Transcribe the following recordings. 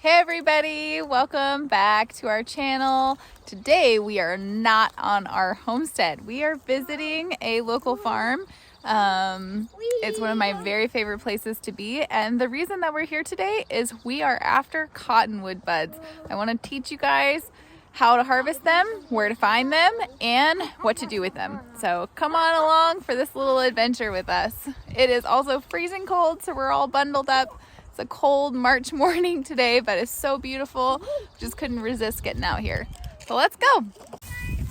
Hey everybody, welcome back to our channel. Today we are not on our homestead. We are visiting a local farm. It's one of my very favorite places to be, and the reason that we're here today is we are after cottonwood buds. I want to teach you guys how to harvest them, where to find them, and what to do with them. So come on along for this little adventure with us. It is also freezing cold, so we're all bundled up. It's a cold March morning today, but it's so beautiful. Just couldn't resist getting out here. So let's go.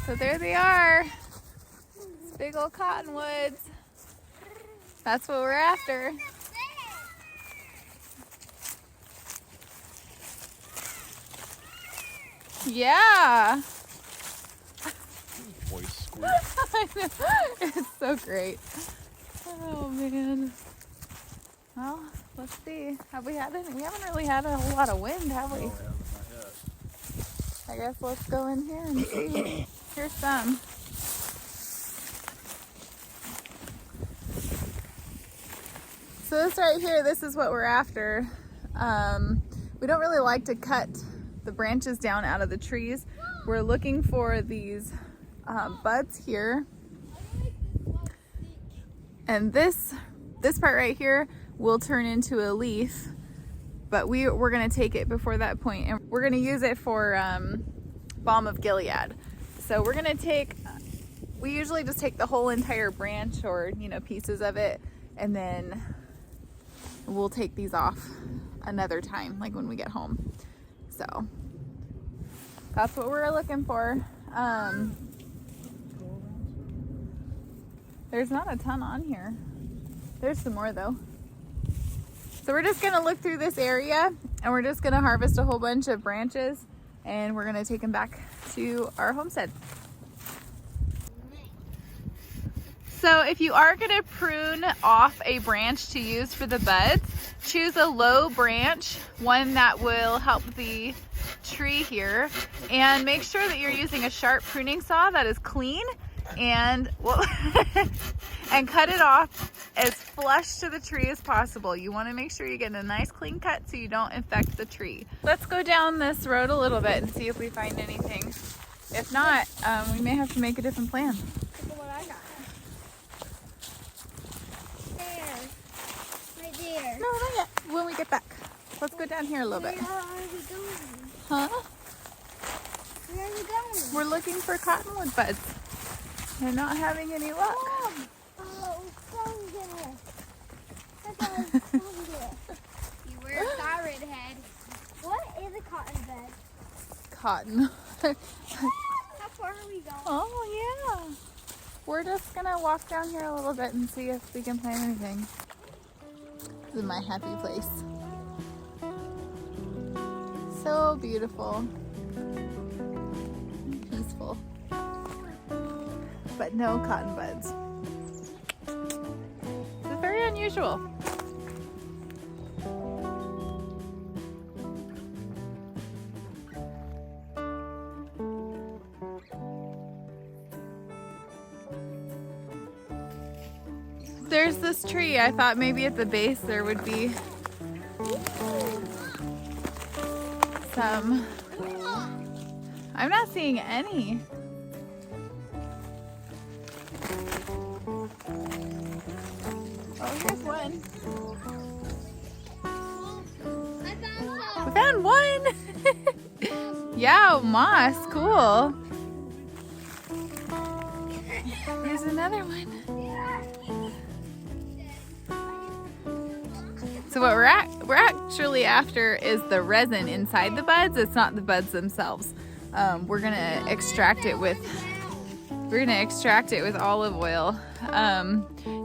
So there they are. These big old cottonwoods. That's what we're after. Yeah. Voice squeak. I know. It's so great. Oh man. Well, let's see. Have we had any? We haven't really had a whole lot of wind, have we? No, we haven't, not yet. I guess let's go in here and see. Here's some. So this right here, this is what we're after. We don't really like to cut the branches down out of the trees. We're looking for these buds here. And this part right here will turn into a leaf, but we're gonna take it before that point, and we're gonna use it for Balm of Gilead. So we're gonna we usually just take the whole entire branch, or pieces of it, and then we'll take these off another time, like when we get home. So that's what we're looking for. There's not a ton on here. There's some more though. So we're just gonna look through this area, and we're just gonna harvest a whole bunch of branches, and we're gonna take them back to our homestead. So if you are gonna prune off a branch to use for the buds, choose a low branch, one that will help the tree here, and make sure that you're using a sharp pruning saw that is clean, and and cut it off as flush to the tree as possible. You want to make sure you get a nice clean cut so you don't infect the tree. Let's go down this road a little bit and see if we find anything. If not, we may have to make a different plan. Look at what I got. There. Right there. No, not yet. When we get back. Let's go down here a little bit. Where are we going? Huh? Where are we going? We're looking for cottonwood buds. We're not having any luck. Oh, fungus. I got a fungus. You were a siren head. What is a cotton bed? Cotton. How far are we going? Oh yeah. We're just gonna walk down here a little bit and see if we can find anything. This is my happy place. So beautiful. Peaceful. But no cotton buds. It's very unusual. There's this tree. I thought maybe at the base there would be some. I'm not seeing any. Oh, here's one. I found We found one! Yeah, moss, cool. Here's another one. So what we're actually after is the resin inside the buds. It's not the buds themselves. We're gonna extract it with olive oil.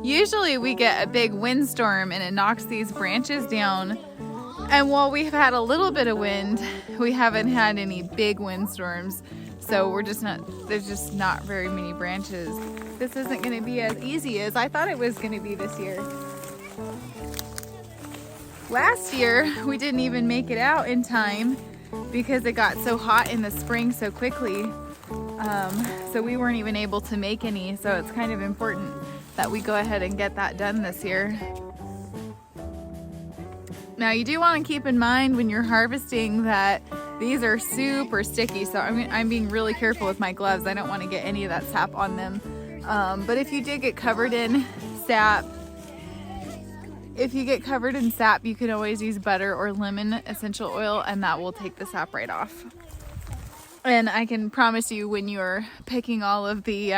Usually we get a big windstorm and it knocks these branches down. And while we've had a little bit of wind, we haven't had any big windstorms. So there's just not very many branches. This isn't gonna be as easy as I thought it was gonna be this year. Last year, we didn't even make it out in time because it got so hot in the spring so quickly. So we weren't even able to make any. So it's kind of important that we go ahead and get that done this year. Now you do want to keep in mind when you're harvesting that these are super sticky, so I'm being really careful with my gloves. I don't want to get any of that sap on them. But if you did get covered in sap, you can always use butter or lemon essential oil, and that will take the sap right off. And I can promise you, when you're picking all of the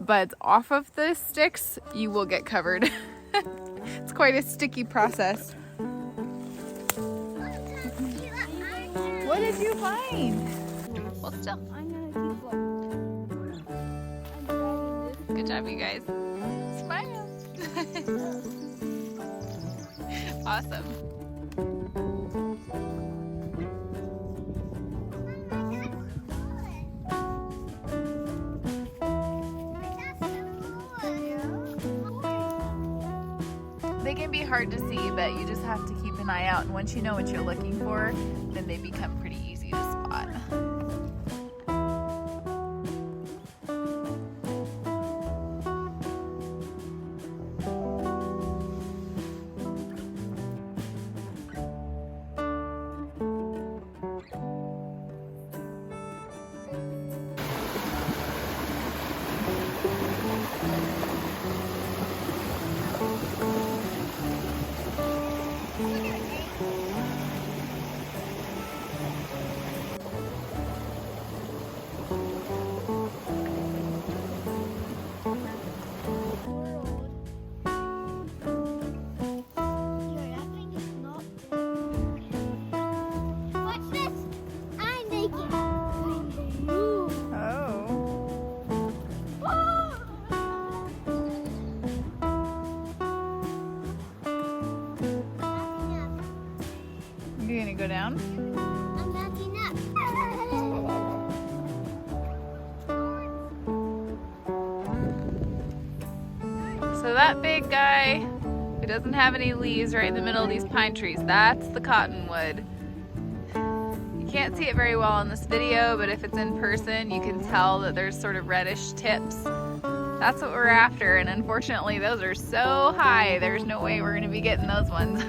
buds off of the sticks, you will get covered. It's quite a sticky process. What did you find? Well, still. I'm gonna keep going. Good job, you guys. Smile. Awesome. They can be hard to see, but you just have to keep an eye out. And once you know what you're looking for, then they become pretty easy to spot. You gonna go down? I'm backing up. So that big guy who doesn't have any leaves right in the middle of these pine trees, that's the cottonwood. You can't see it very well in this video, but if it's in person, you can tell that there's sort of reddish tips. That's what we're after, and unfortunately those are so high, there's no way we're gonna be getting those ones.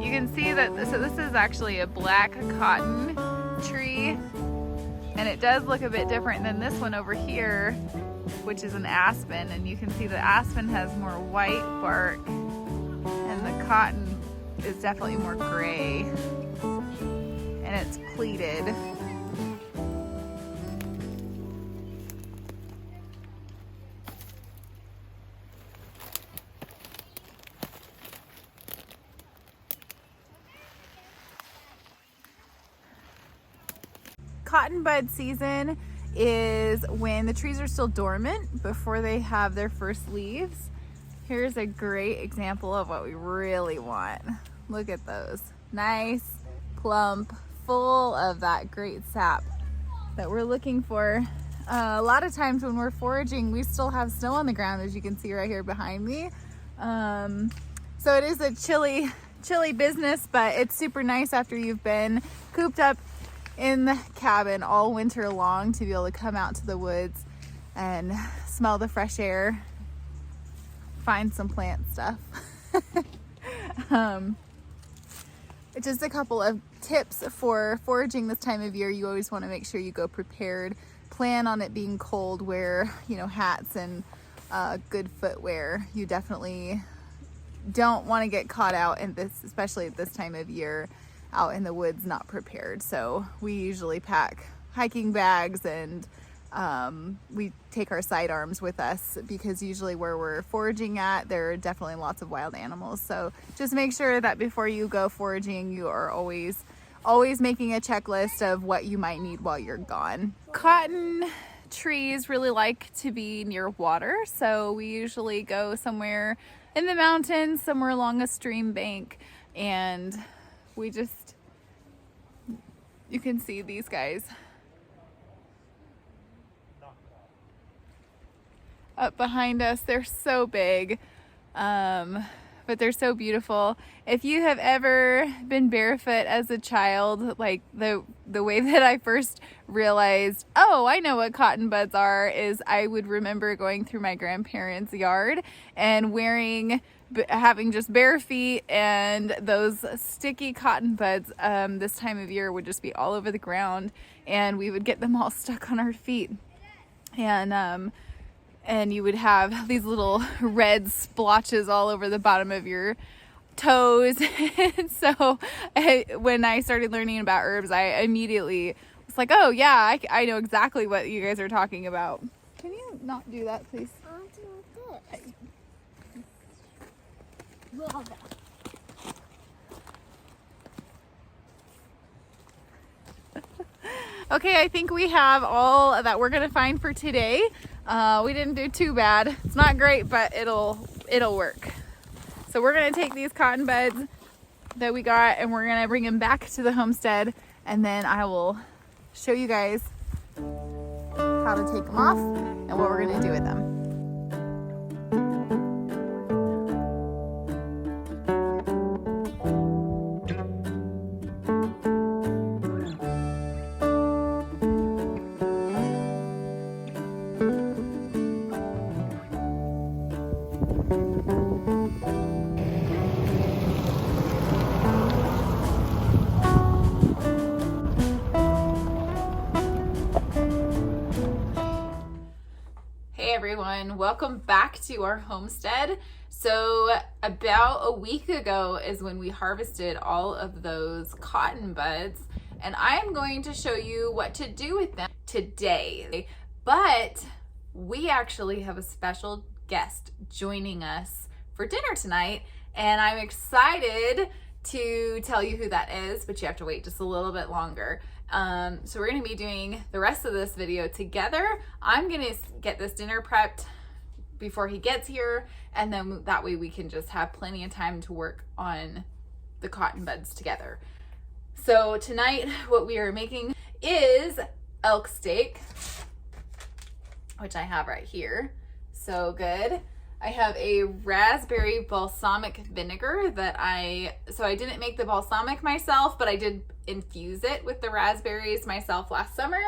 You can see that, so this is actually a black cotton tree, and it does look a bit different than this one over here, which is an aspen, and you can see the aspen has more white bark, and the cotton is definitely more gray, and it's pleated. Cotton bud season is when the trees are still dormant before they have their first leaves. Here's a great example of what we really want. Look at those. Nice, plump, full of that great sap that we're looking for. A lot of times when we're foraging, we still have snow on the ground, as you can see right here behind me. So it is a chilly business, but it's super nice after you've been cooped up in the cabin all winter long to be able to come out to the woods and smell the fresh air, find some plant stuff. Just a couple of tips for foraging this time of year. You always want to make sure you go prepared. Plan on it being cold. Wear, hats and good footwear. You definitely don't want to get caught out in this, especially at this time of year, out in the woods not prepared. So we usually pack hiking bags, and we take our sidearms with us, because usually where we're foraging at, there are definitely lots of wild animals. So just make sure that before you go foraging, you are always making a checklist of what you might need while you're gone. Cotton trees really like to be near water, so we usually go somewhere in the mountains, somewhere along a stream bank, and you can see these guys up behind us. They're so big, but they're so beautiful. If you have ever been barefoot as a child, like the way that I first realized, oh, I know what cotton buds are, is I would remember going through my grandparents' yard and having just bare feet, and those sticky cotton buds this time of year would just be all over the ground, and we would get them all stuck on our feet. And you would have these little red splotches all over the bottom of your toes. And so when I started learning about herbs, I immediately was like, oh yeah, I know exactly what you guys are talking about. Can you not do that, please? I want to do this. Okay, I think we have all that we're gonna find for today. We didn't do too bad. It's not great, but it'll work. So we're gonna take these cotton buds that we got and we're gonna bring them back to the homestead, and then I will show you guys how to take them off and what we're gonna do with them. Hey everyone, welcome back to our homestead. So about a week ago is when we harvested all of those cotton buds, and I'm going to show you what to do with them today. But we actually have a special guest joining us for dinner tonight, and I'm excited to tell you who that is, but you have to wait just a little bit longer. So we're going to be doing the rest of this video together. I'm going to get this dinner prepped before he gets here, and then that way we can just have plenty of time to work on the cotton buds together. So tonight what we are making is elk steak, which I have right here. So good. I have a raspberry balsamic vinegar so I didn't make the balsamic myself, but I did infuse it with the raspberries myself last summer.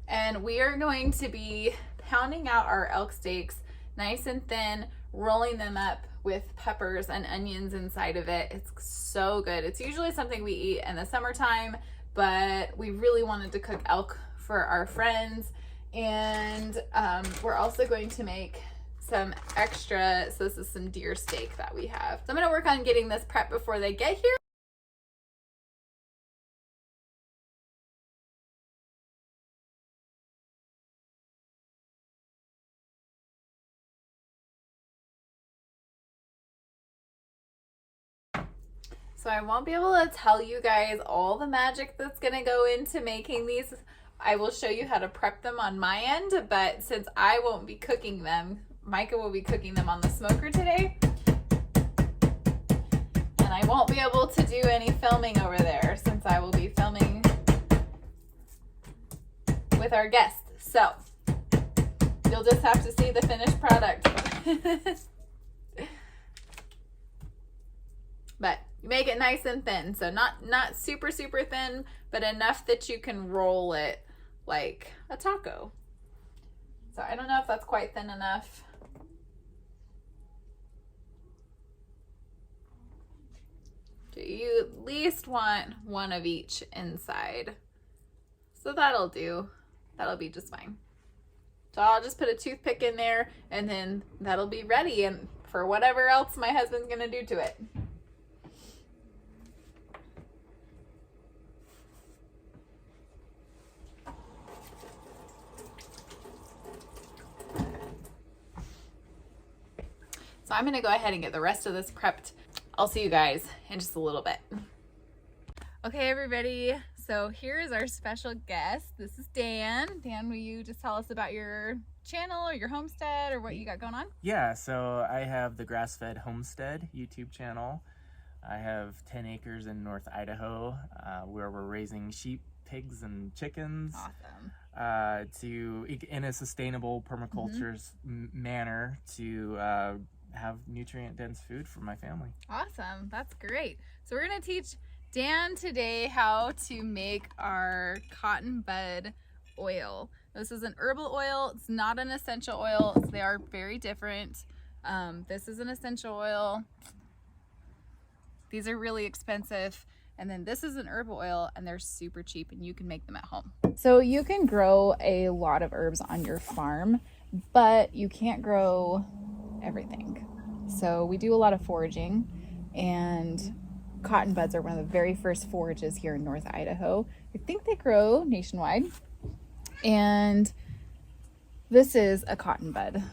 And we are going to be pounding out our elk steaks nice and thin, rolling them up with peppers and onions inside of it. It's so good. It's usually something we eat in the summertime, but we really wanted to cook elk for our friends. And we're also going to make some extra, so this is some deer steak that we have. So I'm gonna work on getting this prep before they get here. So I won't be able to tell you guys all the magic that's gonna go into making these. I will show you how to prep them on my end, but since I won't be cooking them, Micah will be cooking them on the smoker today. And I won't be able to do any filming over there since I will be filming with our guests. So you'll just have to see the finished product. But you make it nice and thin. So not super, super thin, but enough that you can roll it like a taco. So I don't know if that's quite thin enough. You at least want one of each inside. So that'll do. That'll be just fine. So I'll just put a toothpick in there, and then that'll be ready and for whatever else my husband's gonna do to it. So I'm gonna go ahead and get the rest of this prepped. I'll see you guys in just a little bit. Okay, everybody. So here's our special guest. This is Dan. Dan, will you just tell us about your channel or your homestead or what you got going on? Yeah, so I have the Grass-Fed Homestead YouTube channel. I have 10 acres in North Idaho where we're raising sheep, pigs, and chickens. Awesome. In a sustainable permaculture manner to have nutrient dense food for my family. Awesome. That's great. So we're going to teach Dan today how to make our cotton bud oil. This is an herbal oil. It's not an essential oil. They are very different. This is an essential oil. These are really expensive. And then this is an herbal oil, and they're super cheap, and you can make them at home. So you can grow a lot of herbs on your farm, but you can't grow everything. So we do a lot of foraging, and cotton buds are one of the very first forages here in North Idaho. I think they grow nationwide. And this is a cotton bud.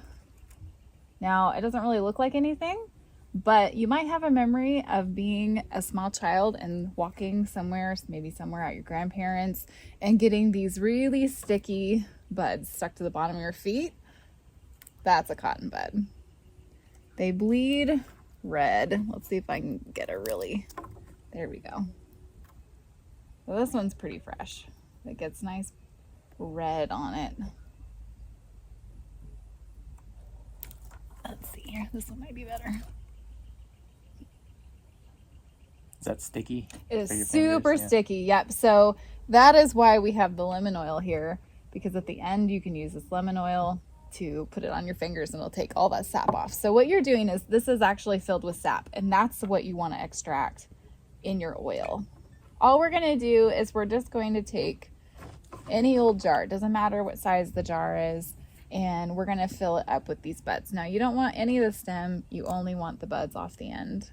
Now, it doesn't really look like anything, but you might have a memory of being a small child and walking somewhere, maybe somewhere at your grandparents, and getting these really sticky buds stuck to the bottom of your feet. That's a cotton bud. They bleed red. Let's see if I can get a really, there we go. So this one's pretty fresh. It gets nice red on it. Let's see here. This one might be better. Is that sticky? It for your is super fingers? Yeah. sticky. Yep. So that is why we have the lemon oil here, because at the end you can use this lemon oil to put it on your fingers and it'll take all that sap off. So what you're doing is this is actually filled with sap, and that's what you want to extract in your oil. All we're going to do is we're just going to take any old jar. It doesn't matter what size the jar is. And we're going to fill it up with these buds. Now, you don't want any of the stem. You only want the buds off the end.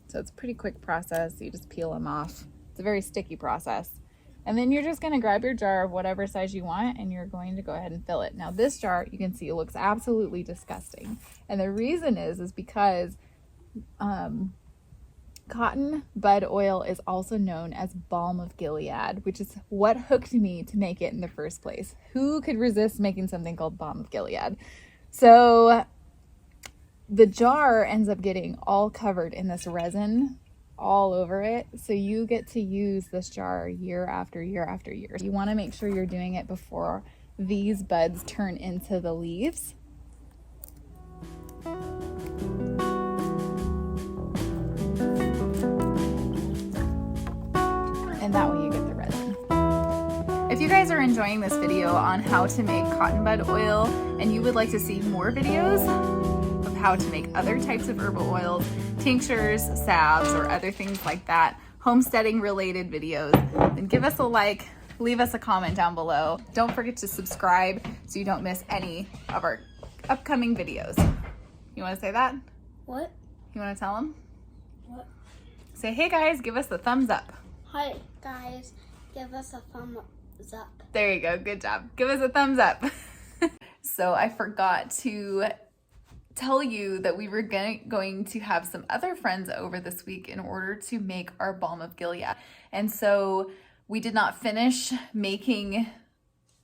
So it's a pretty quick process. You just peel them off. It's a very sticky process. And then you're just going to grab your jar of whatever size you want, and you're going to go ahead and fill it. Now, this jar, you can see it looks absolutely disgusting. And the reason is because cotton bud oil is also known as Balm of Gilead, which is what hooked me to make it in the first place. Who could resist making something called Balm of Gilead? So the jar ends up getting all covered in this resin all over it. So you get to use this jar year after year after year. You want to make sure you're doing it before these buds turn into the leaves. And that way you get the resin. If you guys are enjoying this video on how to make cotton bud oil and you would like to see more videos of how to make other types of herbal oils, tinctures, salves, or other things like that, homesteading related videos, then give us a like, leave us a comment down below. Don't forget to subscribe so you don't miss any of our upcoming videos. You want to say that? What? You want to tell them? What? Say, hey guys, give us a thumbs up. Hi guys, give us a thumbs up. There you go. Good job. Give us a thumbs up. So I forgot to tell you that we were going to have some other friends over this week in order to make our Balm of Gilead. And so we did not finish making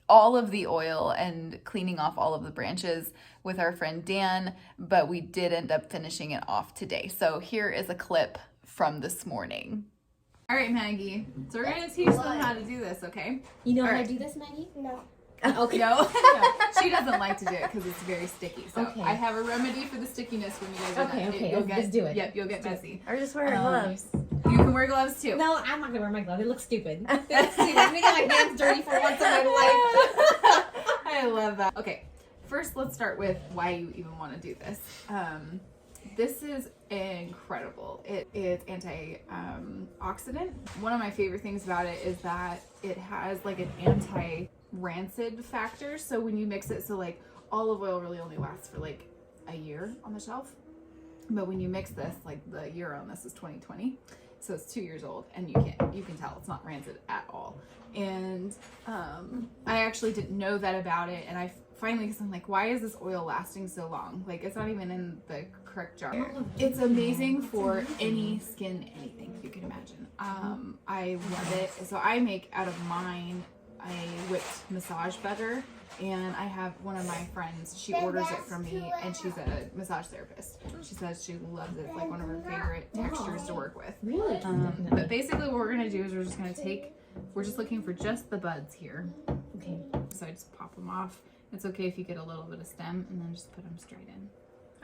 all of the oil and cleaning off all of the branches with our friend Dan, but we did end up finishing it off today. So here is a clip from this morning. All right, Maggie. So we're going to teach them how to do this, okay? You know All how right. to do this, Maggie? No. Okay. No, she doesn't like to do it because it's very sticky. So Okay. I have a remedy for the stickiness when you guys are Okay, done. okay, You'll let's do it. Yep, you'll get messy. Or just wear Um, gloves. You can wear gloves too. No, I'm not gonna wear my glove. It looks stupid. It looks stupid. I'm gonna get my hands dirty for once in my life. I love that. Okay, first let's start with why you even want to do this. This is incredible. It is antioxidant. One of my favorite things about it is that it has like an anti-rancid factor. So when you mix it, so like olive oil really only lasts for like a year on the shelf. But when you mix this, like the year on this is 2020. So it's 2 years old, and you can tell it's not rancid at all. And I actually didn't know that about it, and I finally, because I'm like, why is this oil lasting so long? Like, it's not even in the correct jar. It's amazing for any skin, anything you can imagine. I love it. So I make out of mine a whipped massage butter, and I have one of my friends, she orders it from me, and she's a massage therapist. She says she loves it. It's like one of her favorite textures to work with. Really? But basically what we're gonna do is we're just looking for just the buds here. Okay. So I just pop them off. It's okay if you get a little bit of stem, and then just put them straight in.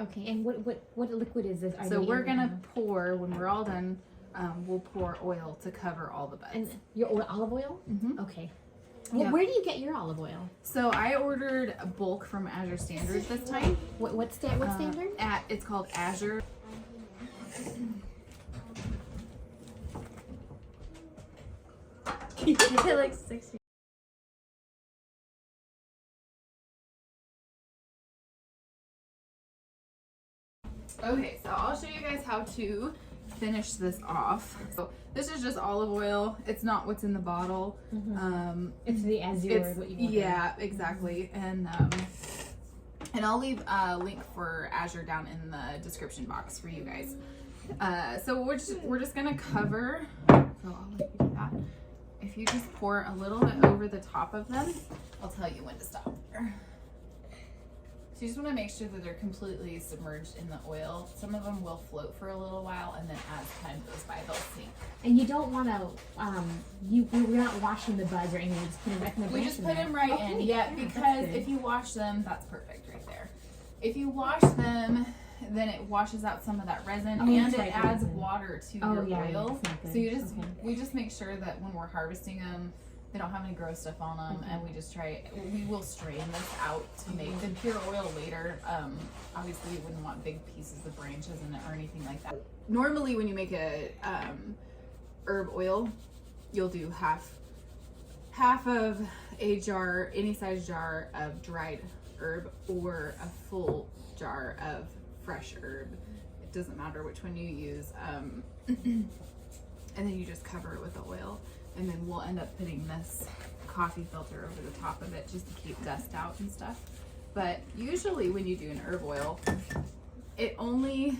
Okay, and what liquid is this? So we're gonna pour, when we're all done, we'll pour oil to cover all the buds. And your olive oil? Mm-hmm. Okay. Well, Yep. where do you get your olive oil? So I ordered a bulk from Azure Standard this time. What standard? It's called Azure. like 60. Okay, so I'll show you guys how to finish this off. So this is just olive oil. It's not what's in the bottle. It's the Azure, what you want. Yeah, exactly. And I'll leave a link for Azure down in the description box for you guys. So we're just gonna cover. So I'll let you do that. If you just pour a little bit over the top of them, I'll tell you when to stop there. So you just want to make sure that they're completely submerged in the oil. Some of them will float for a little while, and then as time goes by, they'll sink. And you don't want to, we're not washing the buds or anything. We just put them right in the branch. We just put them right in, yeah, because if you wash them, that's perfect right there. If you wash them, then it washes out some of that resin, and it adds water to your oil. So we just make sure that when we're harvesting them, they don't have any gross stuff on them, and we will strain this out to make the pure oil later. Obviously you wouldn't want big pieces of branches in it or anything like that. Normally when you make a herb oil, you'll do half of a jar, any size jar of dried herb, or a full jar of fresh herb. It doesn't matter which one you use. And then you just cover it with the oil. And then we'll end up putting this coffee filter over the top of it just to keep dust out and stuff. But usually when you do an herb oil, it only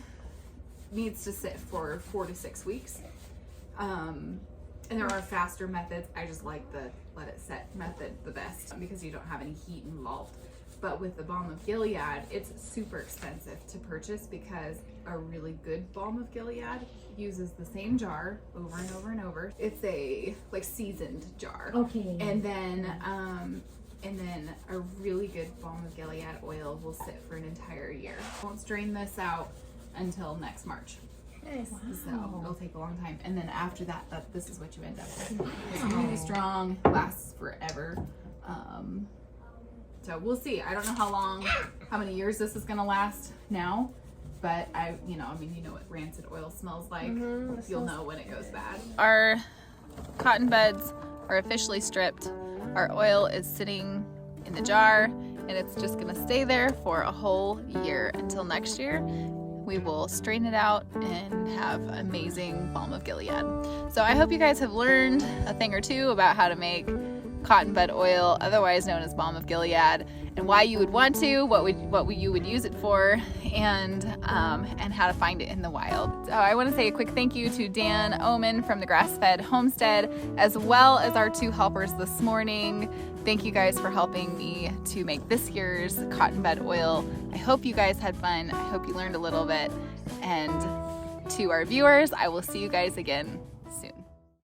needs to sit for 4 to 6 weeks. And there are faster methods. I just like the let it set method the best because you don't have any heat involved. But with the Balm of Gilead, it's super expensive to purchase because a really good Balm of Gilead uses the same jar over and over and over. It's a seasoned jar. Okay. And then a really good Balm of Gilead oil will sit for an entire year. Won't strain this out until next March. Nice. So it'll take a long time. And then after that, this is what you end up with. It's really strong, lasts forever. So we'll see. I don't know how many years this is gonna last now, but you know what rancid oil smells like. You'll know when it goes bad. Our cotton buds are officially stripped. Our oil is sitting in the jar, and it's just gonna stay there for a whole year until next year. We will strain it out and have amazing Balm of Gilead. So I hope you guys have learned a thing or two about how to make cotton bud oil, otherwise known as Balm of Gilead, and why you would want to, what you would use it for, and how to find it in the wild. So I want to say a quick thank you to Dan Oman from the Grass-Fed Homestead, as well as our 2 helpers this morning. Thank you guys for helping me to make this year's cotton bud oil. I hope you guys had fun. I hope you learned a little bit. And to our viewers, I will see you guys again